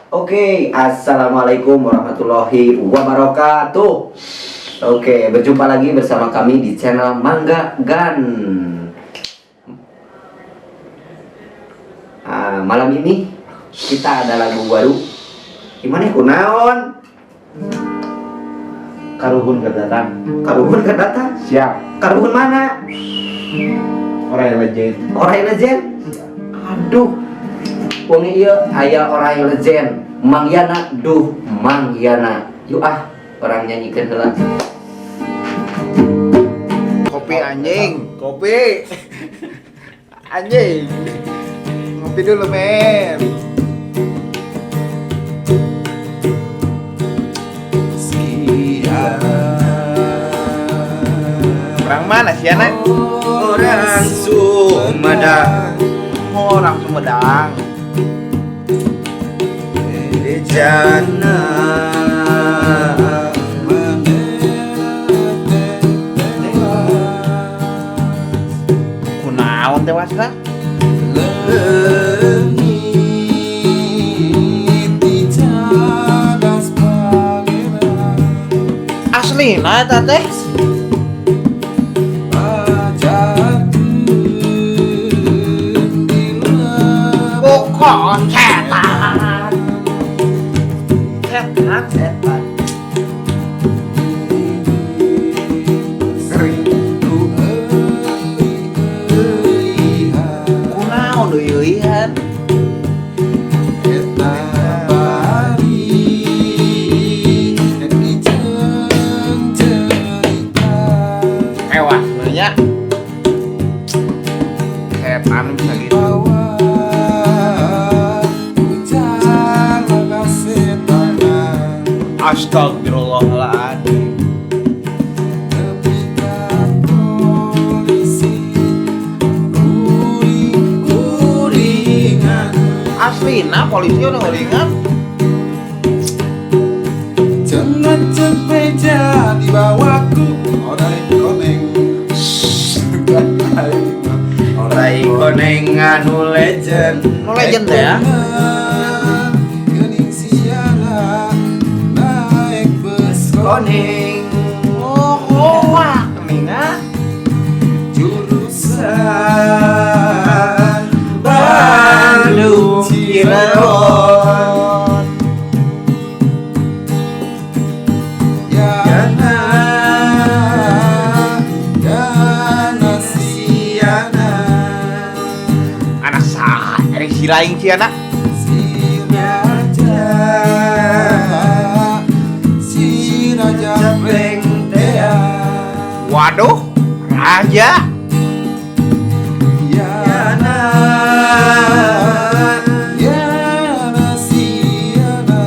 Oke, assalamualaikum warahmatullahi wabarakatuh. Oke, berjumpa lagi bersama kami di channel Mangga Gan. Malam ini kita ada lagu baru. Gimana kunaon? Karuhun kedatang. Karuhun kedatang. Siap. Karuhun mana? Orang legend. Orang legend. Aduh. Wong ieu aya orang legend. Mang Yana, duh Mang Yana. Yuk orang nyanyikan heula. Kopi anjing. Kopi. Anjing. Ngopi dulu, men. Orang mana sih anak? Orang Sumedang. Orang Sumedang. Jana Kunaon tewas lah? Asli nah teh. Pokok setan. Setan. Kunaon deui eueuhan? Mewah sebenarnya. Setan bisa gitu. Astagfirullahaladzim. Aslina polisi udah ngeringan. Jangan cepet dibawaku orang koneng. Orang koneng anu legend. Nu legend teh ya. Gening siara naik bus Koneng Wah, keningan. jurusan Bandung Cirebon. Yana Yana siana Anak sah, ada si lain si anak. si raja Brengdea. Waduh, raja. Yana Yana siana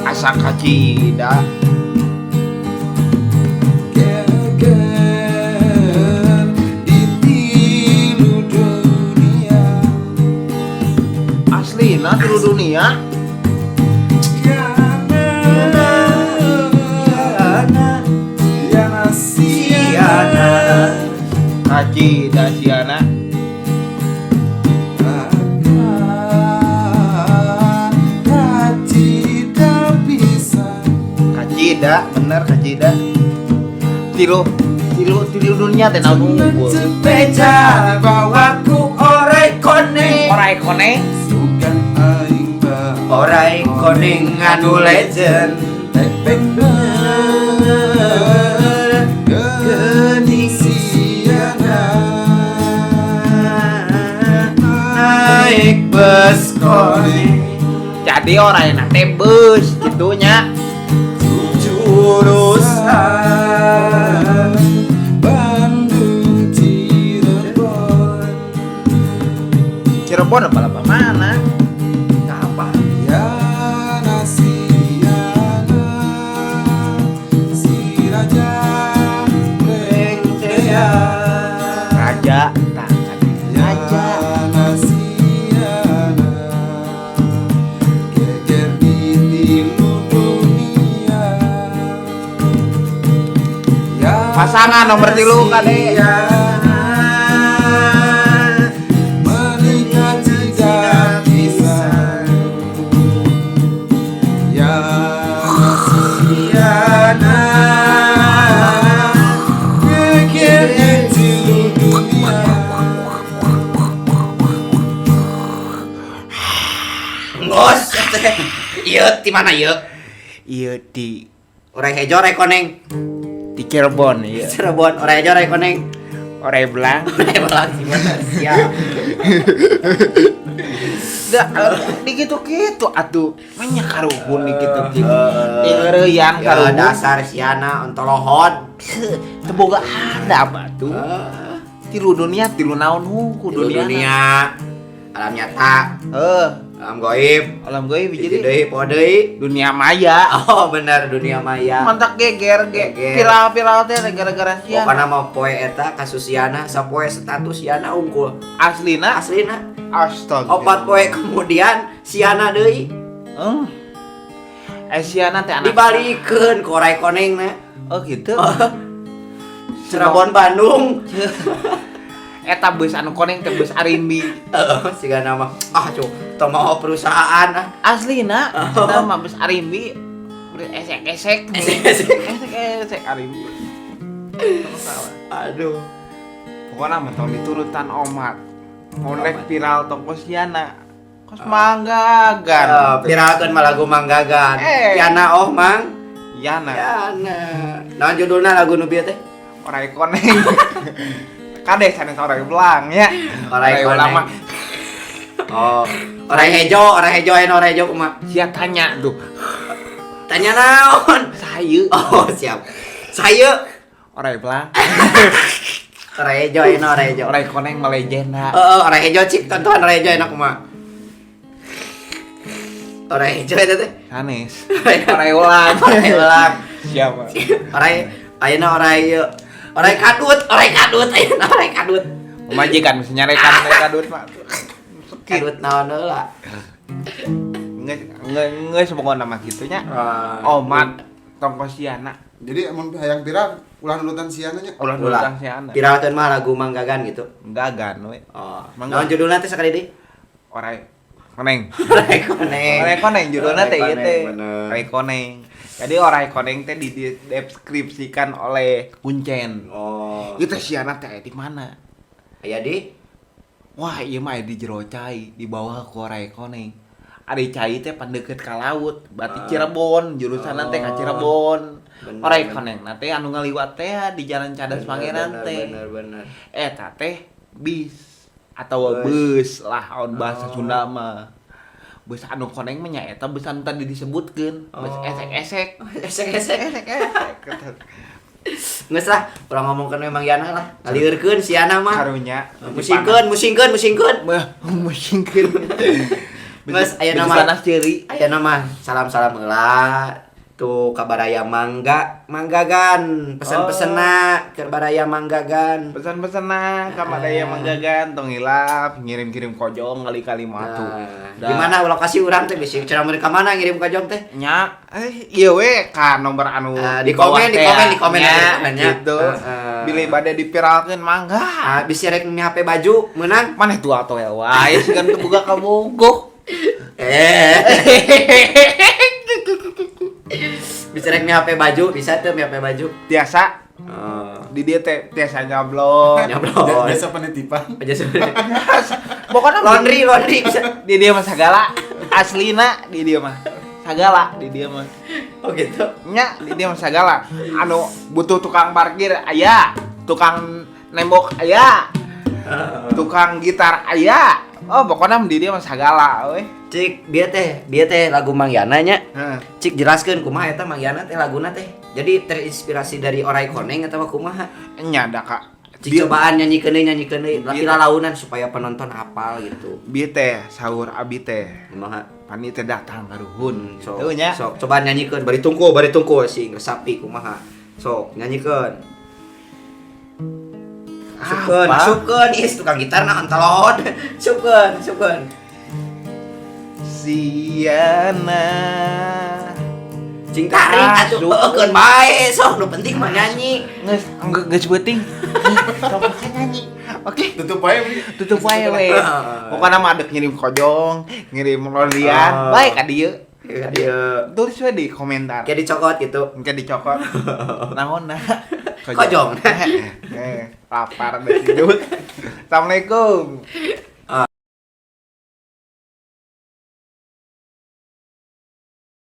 Asa kacida. geger di tilu dunia. Aslina seluruh dunia. Yana Yana siana Kacida si anak. Kacida, bener kacida. Tilu dunia teh naon unggul. Sepeda bawaku orai koneng. Orai koneng. Sugan aing ba Orang koneng anu legend. Tepeng bener gening siana naik bus koneng. Jadi orang enak teh bus gitunya. Jurusan Bandung Cirebon. Cirebon apa mana? Apa? Yana siana si raja Brengdea. Raja, tak raja. Yana siana geger di tilu dunia. Pasangan nomor 3 kade. Menikah tidak bisa. Ngos teh. Ieu di mana ieu? Iya di Orai hejo orai koneng. Cirebon iya. Cirebon orai hejo orai koneng. Orai belang. Orai belang gimana? Siap. Da di gitu-gitu atuh. Manya karuhun di gitu-gitu. Ngeureuyang Ya karuhun. dasar siana ontolohan. Teu boga ada batu. Tilu dunia tilu naon hungku Dunia. dunia. Alam nyata, alam goib. Alam gue Jadi jadi deui poe deui. dunia maya. Oh benar dunia maya. Mantak geger Geger. viral-viral teh gara-gara siana. Pokoknya mau poe eta kasus siana, sapoe status siana unggul. Aslina Aslina astaga. 4 poe kemudian siana deui Siana teh anak dibalikeun ku orai konengna. oh gitu. Cirebon Bandung. Eta beus anu koneng teh beus Arimbi. Siga nama cuk teu mau perusahaan Aslina eta mah beus Arimbi. Esek-esek. Esek-esek Arimbi. Aduh. Pokoknya mah tahun diturutan omat. Ngolek viral toko siana. Kos manggagan. Viralkeun mah lagu Manggagan. Yana Mang. Yana. Yana. Naon judulna lagu nu bieu teh? Orai koneng. Kade sanes orai belang ya. Orai ulama. Oh, orai hejo aya orai hejo kumaha? Sia tanya tuh. Tanya naon? Sayu. Oh, siap. Saya Orai belang. orai hejo aya orai hejo. Orai koneng mah legenda. Orai hejo cik tonton orai hejo enak kumaha? Orai hejo eta teh. Sanes. Orai ulang. Orai ulang. Siapa? Orai ayeuna orai ieu. Orai kadut ayeuna orai kadut. Pemajikan mesti nyarekan mereka kadut mah. Kadut naon heula? Nggak sepokoknya nama gitunya. Omat tongkosiana. Jadi emang hayang viral ulah nurutan siana nya. Ulah nulang siana. Viralkeun mah lagu Manggagan gitu. Gagan we. Oh, Mangga. naon judulna teh sakali deui? Orai koneng. Orai koneng. Orai koneng judulnya teh ieu teh. Bener. Orai koneng. Jadi orai koneng teh dideskripsikan oleh Kuncen. Oh. Itu siana teh di mana? Aya di Wah, ieu mah di jero cai, di bawah ku orai koneng. Ari cai teh pandeukeut ka laut, berarti Cirebon, jurusan teh ka Cirebon. Bener, Orai bener. koneng teh anu ngaliwat teh di Jalan Cadas Pangeran teh. Bener. Eta teh bis atau bus lah on bahasa Sunda mah. Bus anu koneng mah nya eta bus anu tadi disebutkeun, bus esek-esek. Esek-esek. Geus lah, urang ngomongkeun memang Yana lah. Ngalieureun siana mah. Karunya Musingkeun. Bah, musingkeun. Geus aya nama panas ceuri. aya nama salam-salam heula tuh ka Baraya Manggagan. Pesen-pesenna ke Baraya Manggagan. Pesan-pesanna ka Madaya Manggagan tong hilap ngirim-kirim kojong kali-kali mah atuh. Di mana lokasi urang teh bisi cenah mereka mana ngirim kajong teh? Nya ieu we ka nomor anu Di komen nya nya. gitu. Bilih bade dipiralkeun mangga. Bisi rek mi HP baju meunang. Maneh tua atoe wae sigan teu boga kabogoh. Bisa rek mi HP baju, bisa teu mi HP baju. Tiasa di dieu teh tiasa nyablon. Biasa penitipan. Aja sebenarnya. Pokona Laundry bisa. di dia mah sagala aslina di dia mah sagala di dia mah. Oh gitu. Nya di dia mah sagala anu butuh tukang parkir aya, tukang nembok aya, tukang gitar aya. Oh pokoknya di dia mah sagala we. Cik dia teh lagu Mang Yana nya. Heeh. Cik jelaskeun kumaha eta Mang Yana teh laguna teh. Jadi terinspirasi dari Orai Koneng atawa kumaha? Nya da ka. Cik cobaan nyanyi deui tapi lalaunan supaya penonton hafal gitu. Bieu teh sahur abi teh. Kumaha? Pani teh datang ka ruhun. Sok Teu nya. sok cobaan nyanyiikeun bari tungku sing resapi kumaha. Sok nyanyiikeun. Supkeun is tukang gitar naon telot. Supkeun. Siana Cing tarik atuh eukeun bae sok nu penting mah nyanyi. geus beuting. Sok nyanyi. Oke, Tutup aja. tutup wae we. Pokona mah adek ngirim kojong, ngirim londian, bae ka dieu. Dia Tulis we di komentar. kayak dicokot gitu. Engke dicokot. Naonna? Kojong. Lapar deh hidup. Assalamualaikum.